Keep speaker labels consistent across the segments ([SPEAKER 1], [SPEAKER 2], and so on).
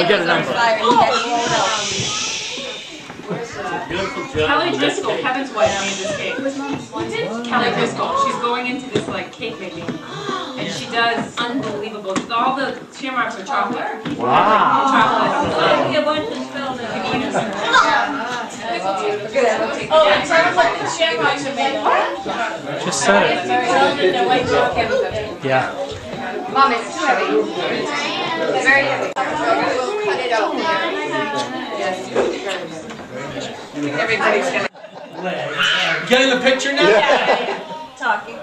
[SPEAKER 1] I'll get a number.
[SPEAKER 2] Kelly Driscoll, Kevin's wife, made this cake. Kelly Driscoll. She's going into this like cake making, and she does unbelievable. All the shamrocks are chocolate.
[SPEAKER 1] Wow.
[SPEAKER 2] Chocolate.
[SPEAKER 3] Oh, it sounds like the shamrocks are made of.
[SPEAKER 1] Just said it. Yeah.
[SPEAKER 4] Mom, it's too heavy. It's very heavy. We'll cut it out. Everybody's gonna.
[SPEAKER 5] Getting the picture now?
[SPEAKER 4] Yeah. Talking.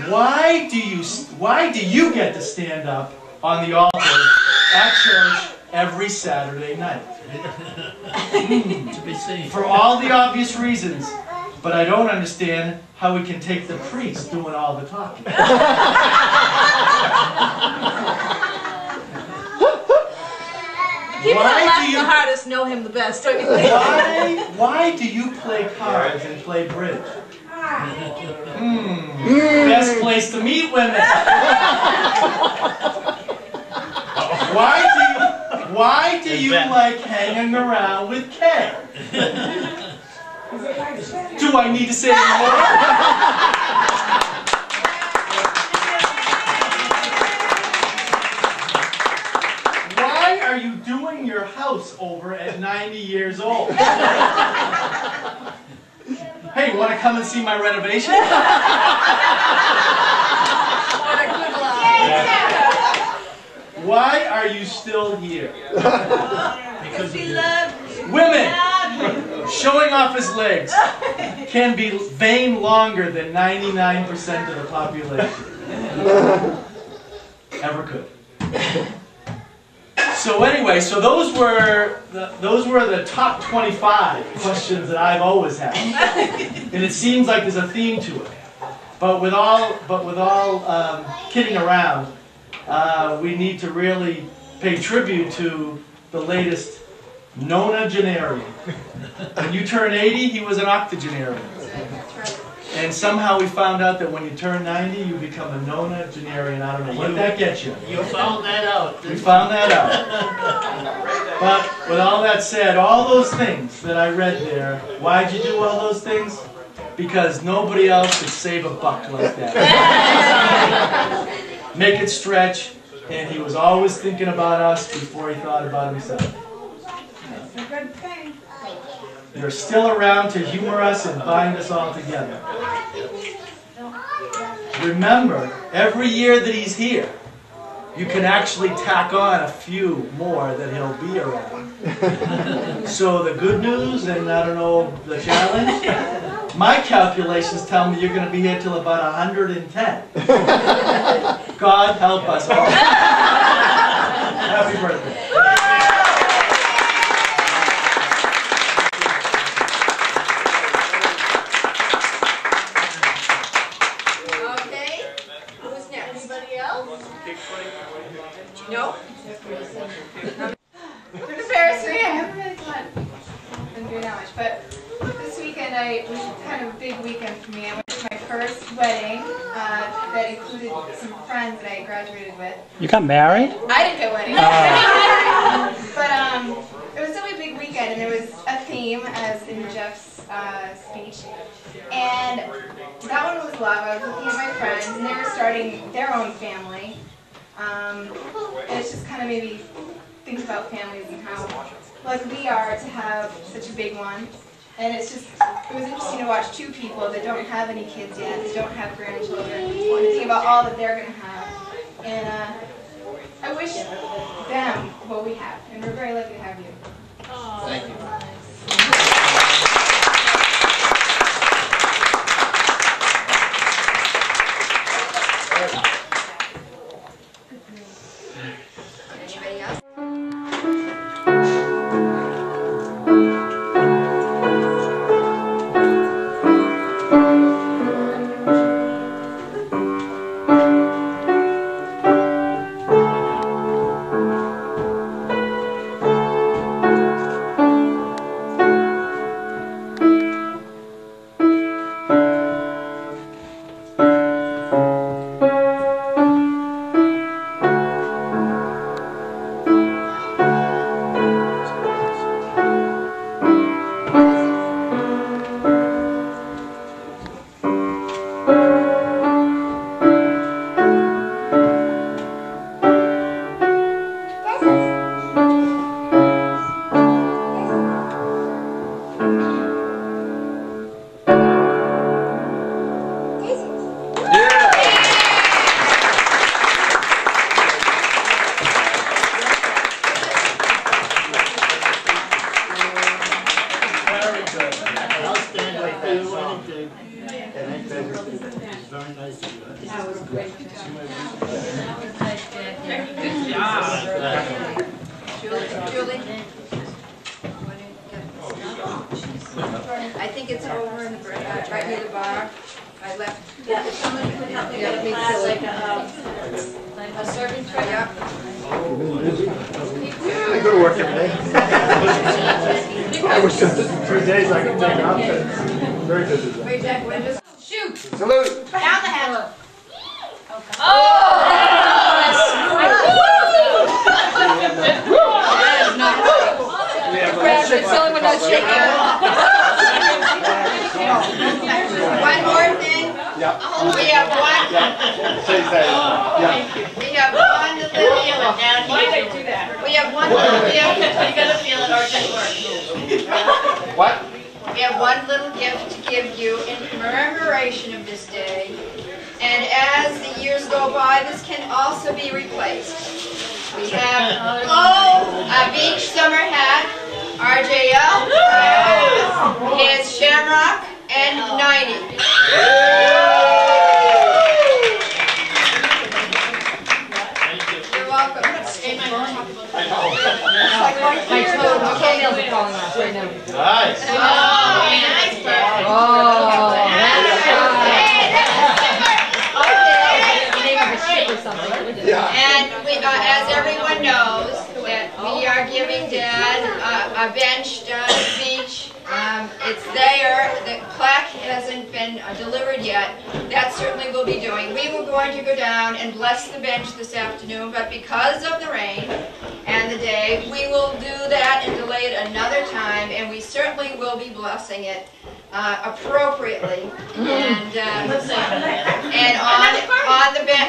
[SPEAKER 5] Why do you get to stand up on the altar at church every Saturday night?
[SPEAKER 1] To be seen.
[SPEAKER 5] For all the obvious reasons, but I don't understand how we can take the priest doing all the talking.
[SPEAKER 3] People that laugh the hardest know him the best, don't you think?
[SPEAKER 5] Why do you play cards and play bridge? Best place to meet women. Why do you like hanging around with Kay? Do I need to say any more? Why are you doing your house over at 90 years old? Hey, you want to come and see my renovation? Why are you still here?
[SPEAKER 3] Because he loves you.
[SPEAKER 5] Women! Showing off his legs can be vain longer than 99% of the population. Ever could. So anyway, so those were the top 25 questions that I've always had, and it seems like there's a theme to it. But with all kidding around, we need to really pay tribute to the latest nonagenarian. When you turn 80, he was an octogenarian. And somehow we found out that when you turn 90, you become a nonagenarian. I don't know what that gets you.
[SPEAKER 1] You found that out.
[SPEAKER 5] We found that out. But with all that said, all those things that I read there, why'd you do all those things? Because nobody else could save a buck like that. Make it stretch, and he was always thinking about us before he thought about himself.
[SPEAKER 4] That's a good thing.
[SPEAKER 5] You're still around to humor us and bind us all together. Remember, every year that he's here, you can actually tack on a few more that he'll be around. So the good news, and I don't know, the challenge, my calculations tell me you're going to be here till about 110. God help us all. Happy birthday.
[SPEAKER 4] No? Embarrassing. I haven't really been doing that much, but this weekend it was kind of a big weekend for me. I went to my first wedding that included some friends that I graduated with.
[SPEAKER 1] You got married?
[SPEAKER 4] I didn't get wedding. But it was still a big weekend, and there was a theme, as in Jeff's speech. And that one was love. I was looking at my friends, and they were starting their own family. And it's just kind of made me think about families and how lucky we are to have such a big one. And it was interesting to watch two people that don't have any kids yet, that don't have grandchildren, and think about all that they're going to have. And I wish them what we have, and we're very lucky to have you.
[SPEAKER 1] Thank you.
[SPEAKER 4] Anybody else?
[SPEAKER 2] Good job.
[SPEAKER 3] Julie? I think it's over in the right near the bar. I left.
[SPEAKER 6] Yeah, if someone could help me get a class, like a serving tray.
[SPEAKER 3] Yeah.
[SPEAKER 7] I go to work every day. I wish just 3 days I could take off. Very busy.
[SPEAKER 3] Wait, Jack, we're just.
[SPEAKER 6] Shoot!
[SPEAKER 7] Salute!
[SPEAKER 3] Down the hatch.
[SPEAKER 7] We have
[SPEAKER 3] Someone not shaking. One more thing.
[SPEAKER 7] Yeah.
[SPEAKER 3] We have one.
[SPEAKER 7] Say that. Yeah.
[SPEAKER 3] We have one little.
[SPEAKER 2] Why did I do that?
[SPEAKER 3] We have one little gift.
[SPEAKER 2] You gotta feel it or it doesn't work.
[SPEAKER 7] What?
[SPEAKER 3] We have one little gift to give you in commemoration of this day. And as the years go by, this can also be replaced. We have a beach summer hat, RJL, his Shamrock, and 90. You're welcome.
[SPEAKER 8] My toenails are falling off right now.
[SPEAKER 5] Nice.
[SPEAKER 3] And we, as everyone knows, that we are giving Dad a bench down at the beach. It's there. The plaque hasn't been delivered yet. That certainly we'll be doing. We were going to go down and bless the bench this afternoon, but because of the rain and the day, we will do that and delay it another time, and we certainly will be blessing it appropriately. And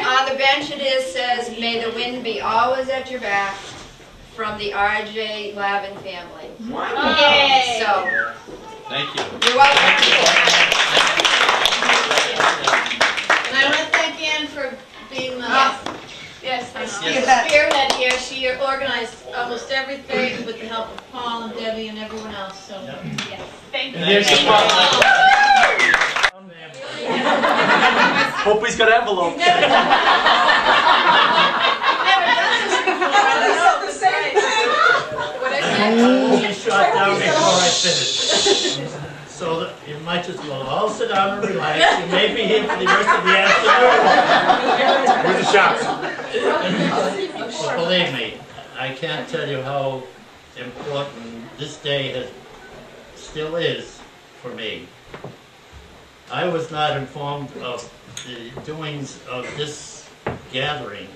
[SPEAKER 3] on the bench it says, "May the wind be always at your back," from the Ray Lavin family.
[SPEAKER 2] Yay!
[SPEAKER 3] So,
[SPEAKER 5] Thank you.
[SPEAKER 3] you're welcome.
[SPEAKER 6] And I want to thank Ann for being the
[SPEAKER 2] spearhead
[SPEAKER 6] here. She organized almost everything with the help of Paul and Debbie and everyone else. So,
[SPEAKER 2] Yes. Thank you.
[SPEAKER 5] And here's the front. Hope he's got envelopes.
[SPEAKER 1] She shot down before I finished. So that you might just well all sit down and relax. You may be here for the rest of the afternoon.
[SPEAKER 7] Where's the shots?
[SPEAKER 1] But believe me, I can't tell you how important this day still is for me. I was not informed of the doings of this gathering,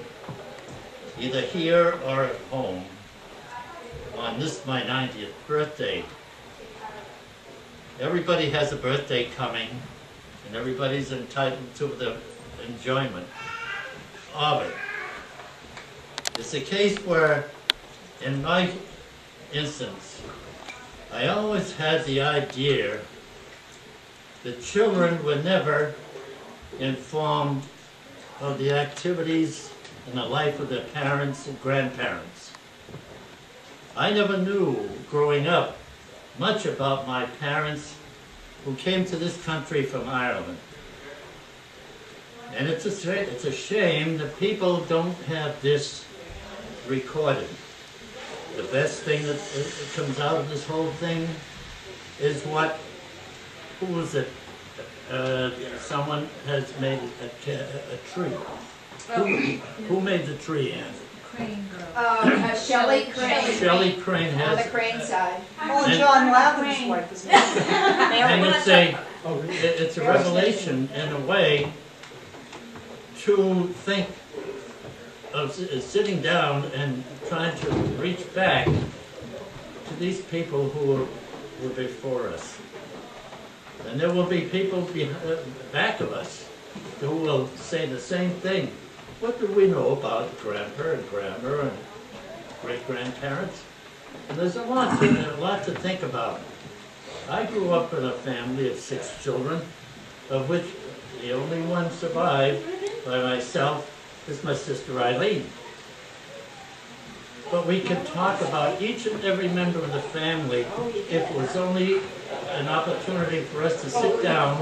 [SPEAKER 1] either here or at home, on this my 90th birthday. Everybody has a birthday coming, and everybody's entitled to the enjoyment of it. It's a case where, in my instance, I always had the idea that children were never informed of the activities in the life of their parents and grandparents. I never knew, growing up, much about my parents who came to this country from Ireland. And it's a shame that people don't have this recorded. The best thing that comes out of this whole thing is who was it? Someone has made a tree. Who made the tree, Ann?
[SPEAKER 3] Shelley Crane.
[SPEAKER 1] Shelley Crane
[SPEAKER 3] On
[SPEAKER 1] has.
[SPEAKER 3] the Crane side.
[SPEAKER 8] Oh,
[SPEAKER 1] And-
[SPEAKER 8] John Lavin's wife is
[SPEAKER 1] And it's a revelation, in a way, to think of sitting down and trying to reach back to these people who were before us. And there will be people back of us who will say the same thing. What do we know about grandpa and grandma and great-grandparents? And there's a lot to think about. I grew up in a family of 6 children, of which the only one survived by myself is my sister Eileen. But we can talk about each and every member of the family if it was only an opportunity for us to sit down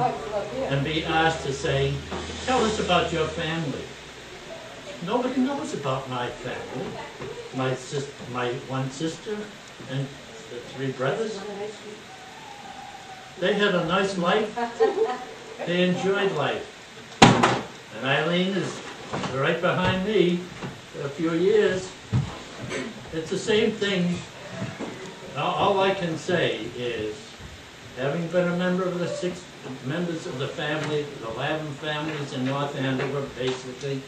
[SPEAKER 1] and be asked to say, tell us about your family. nobody knows about my family. My one sister and the 3 brothers. They had a nice life. They enjoyed life. And Eileen is right behind me for a few years. It's the same thing. All I can say is, having been a member of the 6 members of the family, the Lavin families in North Andover, basically,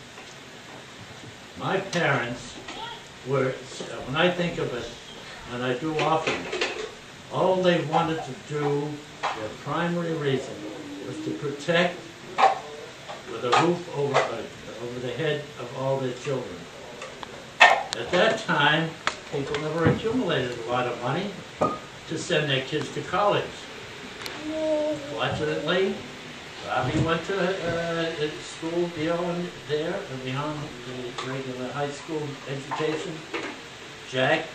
[SPEAKER 1] my parents were, when I think of it, and I do often, all they wanted to do, their primary reason, was to protect with a roof over the head of all their children. At that time, people never accumulated a lot of money to send their kids to college. Fortunately, Robbie went to school beyond the regular high school education. Jack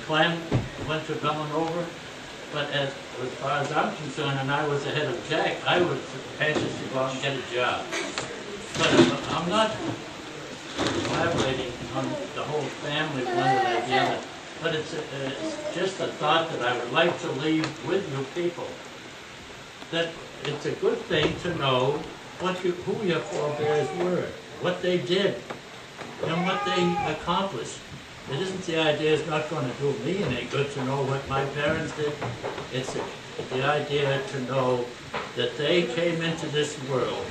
[SPEAKER 1] Clem went to Andover. But as far as I'm concerned, and I was ahead of Jack, I was anxious to go out and get a job. But I'm not elaborating on the whole family, one way or the other. But it's just a thought that I would like to leave with you people. That it's a good thing to know who your forebears were, what they did, and what they accomplished. It isn't the idea it's not going to do me any good to know what my parents did. It's the idea to know that they came into this world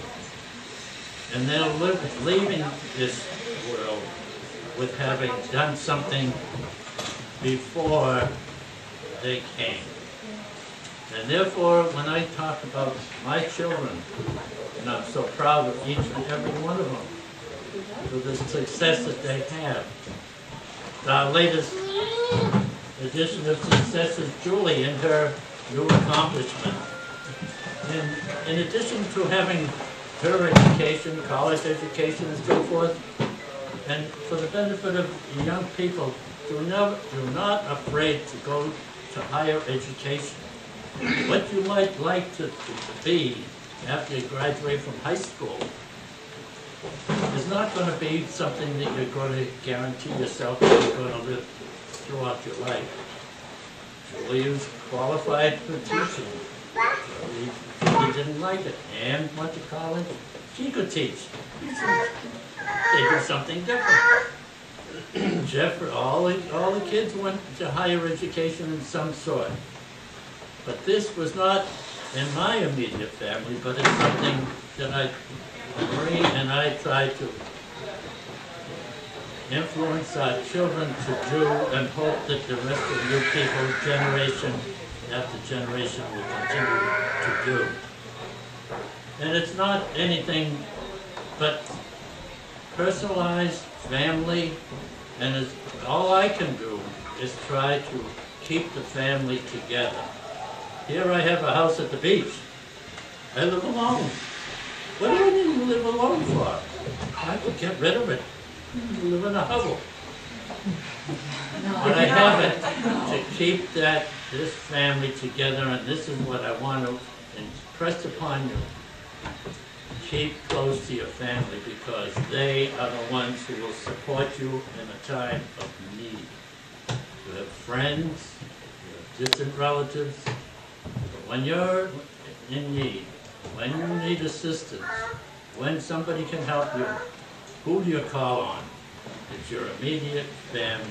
[SPEAKER 1] and they're leaving this world with having done something before they came. And therefore, when I talk about my children, and I'm so proud of each and every one of them for the success that they have. Our latest addition of success is Julie and her new accomplishment. And in addition to having her education, college education and so forth, and for the benefit of young people, do not afraid to go to higher education. What you might like to be after you graduate from high school is not going to be something that you're going to guarantee yourself that you're going to live throughout your life. Julie was qualified for teaching. Julie didn't like it and went to college. She could teach. They do something different. Jeff, all the kids went to higher education of some sort. But this was not in my immediate family, but it's something that Marie and I try to influence our children to do, and hope that the rest of you people, generation after generation, will continue to do. And it's not anything but personalized, family, and all I can do is try to keep the family together. Here I have a house at the beach. I live alone. What do I need to live alone for? I could get rid of it. Live in a hovel. But I have it to keep this family together, and this is what I want to impress upon you. Keep close to your family, because they are the ones who will support you in a time of need. You have friends, you have distant relatives, but when you're in need, when you need assistance, when somebody can help you, who do you call on? It's your immediate family.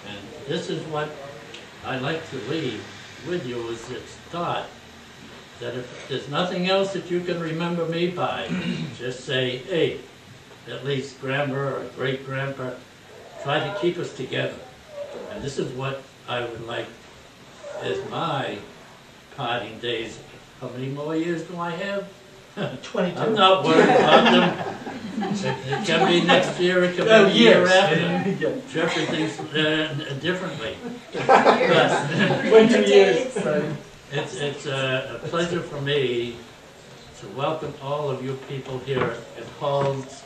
[SPEAKER 1] And this is what I like to leave with you, is this thought that if there's nothing else that you can remember me by, just say, hey, at least grandpa or great-grandpa, try to keep us together. And this is what I would like as my parting days. How many more years do I have?
[SPEAKER 5] 22.
[SPEAKER 1] I'm not worried about them. It can be next year, it can be the year after. Jeffrey thinks differently. But
[SPEAKER 5] 20 years.
[SPEAKER 1] it's a pleasure for me to welcome all of you people here at Paul's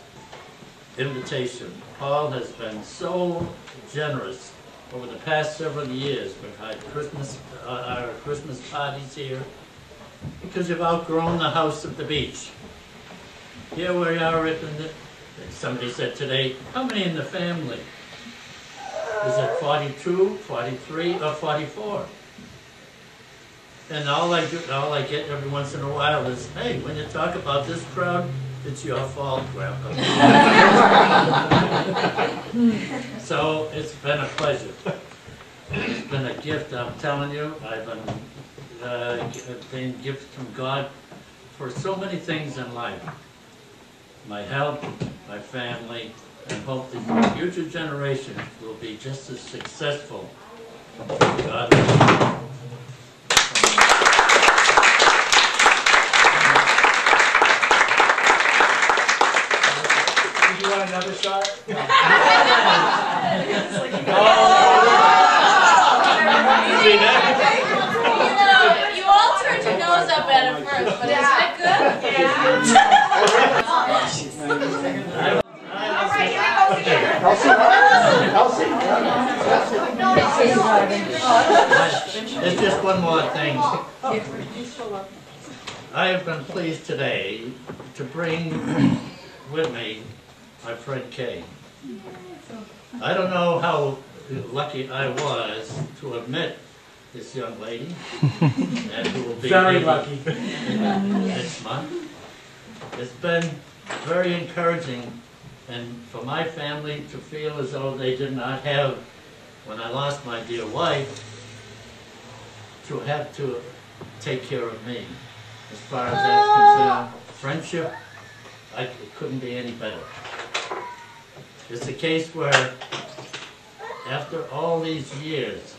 [SPEAKER 1] invitation. Paul has been so generous over the past several years. We've had our Christmas parties here, because you've outgrown the house at the beach. here we are, somebody said today, how many in the family? Is it 42, 43, or 44? And all I get every once in a while is, hey, when you talk about this crowd, it's your fault, Grandpa. So it's been a pleasure. It's been a gift, I'm telling you. I've been gifted from God for so many things in life. My health, my family, and hope that future generations will be just as successful. God bless you.
[SPEAKER 5] You want another shot?
[SPEAKER 6] You all turned your nose up at it first, but is that good?
[SPEAKER 1] There's just one more thing. I have been pleased today to bring with me my friend Kay. I don't know how lucky I was to have met this young lady, and who will be
[SPEAKER 5] very lucky
[SPEAKER 1] next month. It's been very encouraging, and for my family to feel as though they did not have, when I lost my dear wife, to have to take care of me. As far as that's concerned, friendship, it couldn't be any better. It's a case where, after all these years,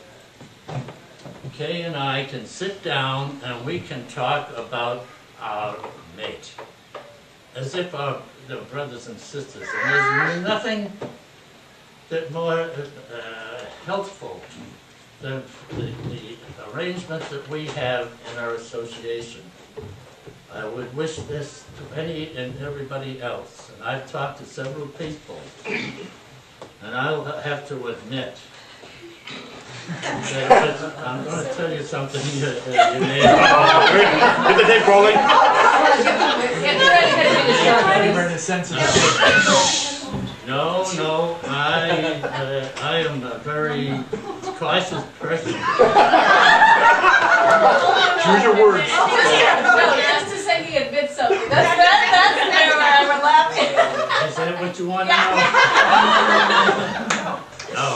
[SPEAKER 1] Kay and I can sit down and we can talk about our mate, as if they're brothers and sisters. And there's nothing that more helpful than the arrangements that we have in our association. I would wish this to any and everybody else, and I've talked to several people, and I'll have to admit that I'm going to tell you something you may have.
[SPEAKER 7] Get the tape rolling.
[SPEAKER 1] No, I am a very cautious person.
[SPEAKER 7] Choose your words.
[SPEAKER 6] No, just to say he admits something. That's where we're laughing.
[SPEAKER 1] Is that what you want to know? No.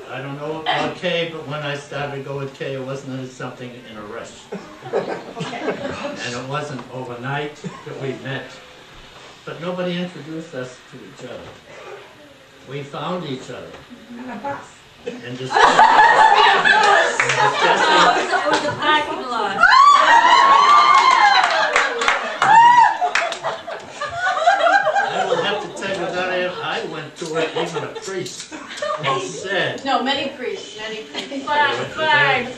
[SPEAKER 1] I don't know about Kay, but when I started to go with Kay, it wasn't something in a rush. And it wasn't overnight that we met. But nobody introduced us to each other. We found each other. And discussing.
[SPEAKER 8] It was a parking lot.
[SPEAKER 1] I will have to tell you that I went to it, even a priest, and said,
[SPEAKER 6] No, many priests, many priests.
[SPEAKER 1] Fine.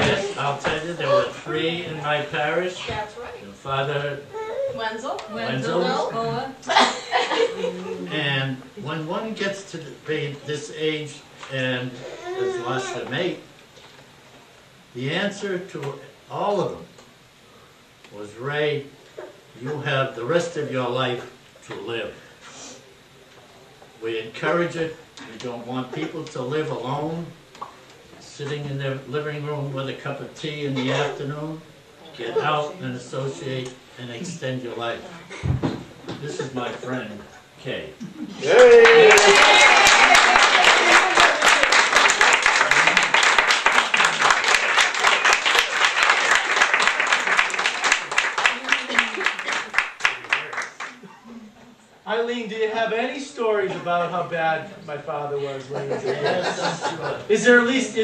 [SPEAKER 1] Yes, I'll tell you, there were 3 in my parish.
[SPEAKER 6] That's right.
[SPEAKER 1] And Father
[SPEAKER 6] Wenzel.
[SPEAKER 1] And when one gets to be this age and has lost a mate, the answer to all of them was, Ray, you have the rest of your life to live. We encourage it. We don't want people to live alone, sitting in their living room with a cup of tea in the afternoon. Get out and associate and extend your life. This is my friend, Kay.
[SPEAKER 7] Yay!
[SPEAKER 5] Eileen, do you have any stories about how bad my father was when he was a kid?
[SPEAKER 1] Yes, I'm sure.
[SPEAKER 5] Is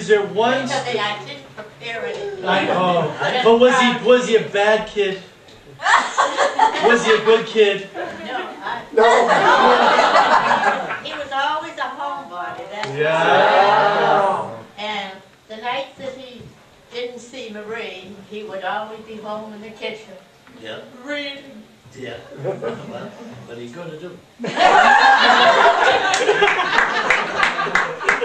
[SPEAKER 5] there one?
[SPEAKER 6] I didn't prepare anything.
[SPEAKER 5] I know. But was he a bad kid? Was he a good kid?
[SPEAKER 7] No.
[SPEAKER 6] He was always a homebody, that's
[SPEAKER 5] Yeah.
[SPEAKER 6] And the nights that he didn't see Marie, he would always be home in the kitchen
[SPEAKER 1] Yeah.
[SPEAKER 6] reading.
[SPEAKER 1] Yeah. Well, what are you going to do?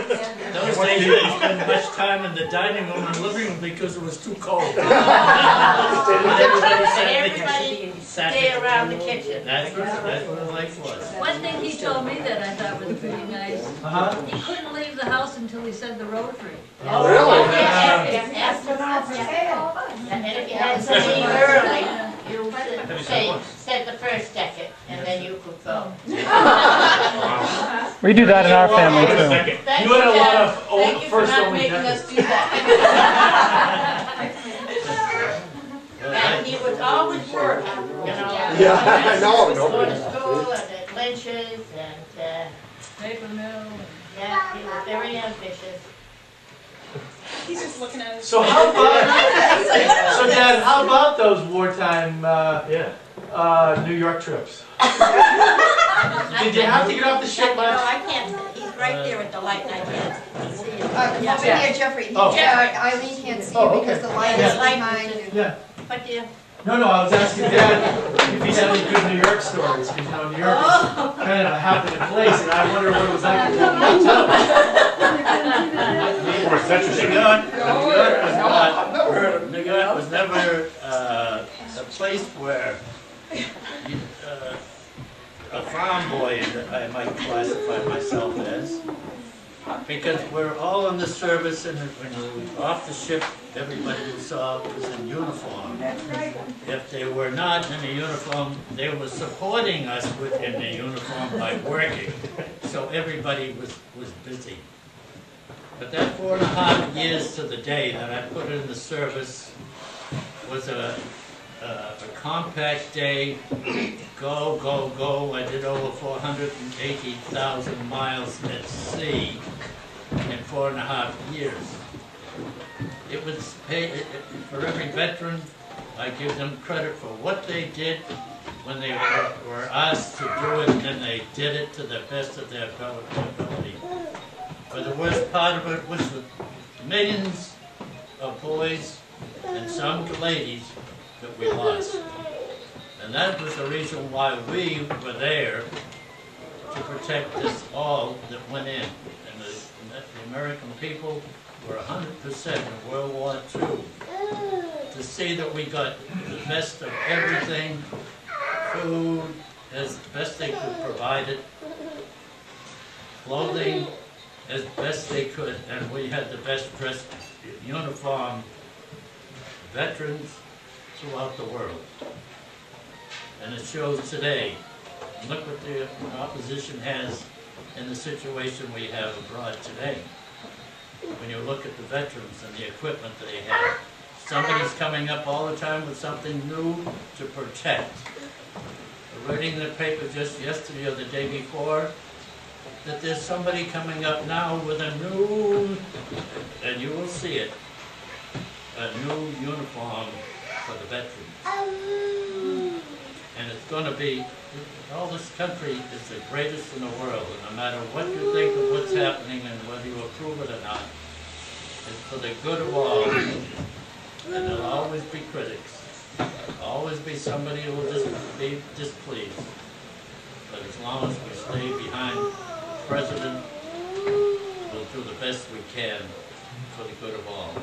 [SPEAKER 1] Those days we didn't spend much time in the dining room and living room because it was too cold.
[SPEAKER 6] Everybody stay around the kitchen.
[SPEAKER 1] That's what life was.
[SPEAKER 9] One thing he told me that I thought was pretty nice, he couldn't leave the house until he said the rosary.
[SPEAKER 6] Oh,
[SPEAKER 7] Really?
[SPEAKER 6] Yes, and then if you had to leave early, you said the first decade, and then you could go.
[SPEAKER 10] We do that in our family too.
[SPEAKER 6] Thank
[SPEAKER 5] You had a lot of
[SPEAKER 6] Thank you for
[SPEAKER 5] first
[SPEAKER 6] not
[SPEAKER 5] only
[SPEAKER 6] making
[SPEAKER 5] decades.
[SPEAKER 6] us do that. And he was always working, you know.
[SPEAKER 7] Yeah, I know,
[SPEAKER 6] He was going
[SPEAKER 7] nobody.
[SPEAKER 6] to school and at Lynch's and,
[SPEAKER 9] Paper mill.
[SPEAKER 6] yeah, he was very ambitious.
[SPEAKER 4] He's just looking at us.
[SPEAKER 5] So how about, so Dad, how about those wartime New York trips? Did you have to get off the ship
[SPEAKER 6] No,
[SPEAKER 5] much?
[SPEAKER 6] I can't, he's right there at the light and I can't see him.
[SPEAKER 3] Over here, Jeffrey.
[SPEAKER 5] Oh.
[SPEAKER 3] Eileen can't see you
[SPEAKER 5] Oh,
[SPEAKER 3] because
[SPEAKER 5] okay.
[SPEAKER 3] the light
[SPEAKER 5] Yeah.
[SPEAKER 3] is behind you.
[SPEAKER 5] Yeah.
[SPEAKER 6] But you,
[SPEAKER 5] No, I was asking Dad if he's had any good New York stories, because you know, New York is kind of a happening place, and I wonder what it was like.
[SPEAKER 1] New York was never a place where a farm boy, I might classify myself as, because we're all in the service, and when we were off the ship, everybody we saw was in uniform. If they were not in a uniform, they were supporting us in the uniform by working. So everybody was busy. But that 4.5 years to the day that I put in the service was a compact day. Go, go, go. I did over 480,000 miles at sea in 4.5 years. It was paid for every veteran. I give them credit for what they did when they were asked to do it, and they did it to the best of their ability. But the worst part of it was the millions of boys and some ladies that we lost. And that was the reason why we were there, to protect us all that went in. And the American people were 100% in World War II. To see that we got the best of everything, food as best they could provide it, clothing as best they could, and we had the best dressed uniform veterans throughout the world. And it shows today. Look what the opposition has in the situation we have abroad today. When you look at the veterans and the equipment they have, somebody's coming up all the time with something new to protect. Reading the paper just yesterday or the day before, that there's somebody coming up now with a new, and you will see it, a new uniform for the veterans. And it's going to be, all this country is the greatest in the world, and no matter what you think of what's happening and whether you approve it or not, it's for the good of all. And there'll always be critics. There'll always be somebody who will be displeased. But as long as we stay behind the President, we'll do the best we can for the good of all.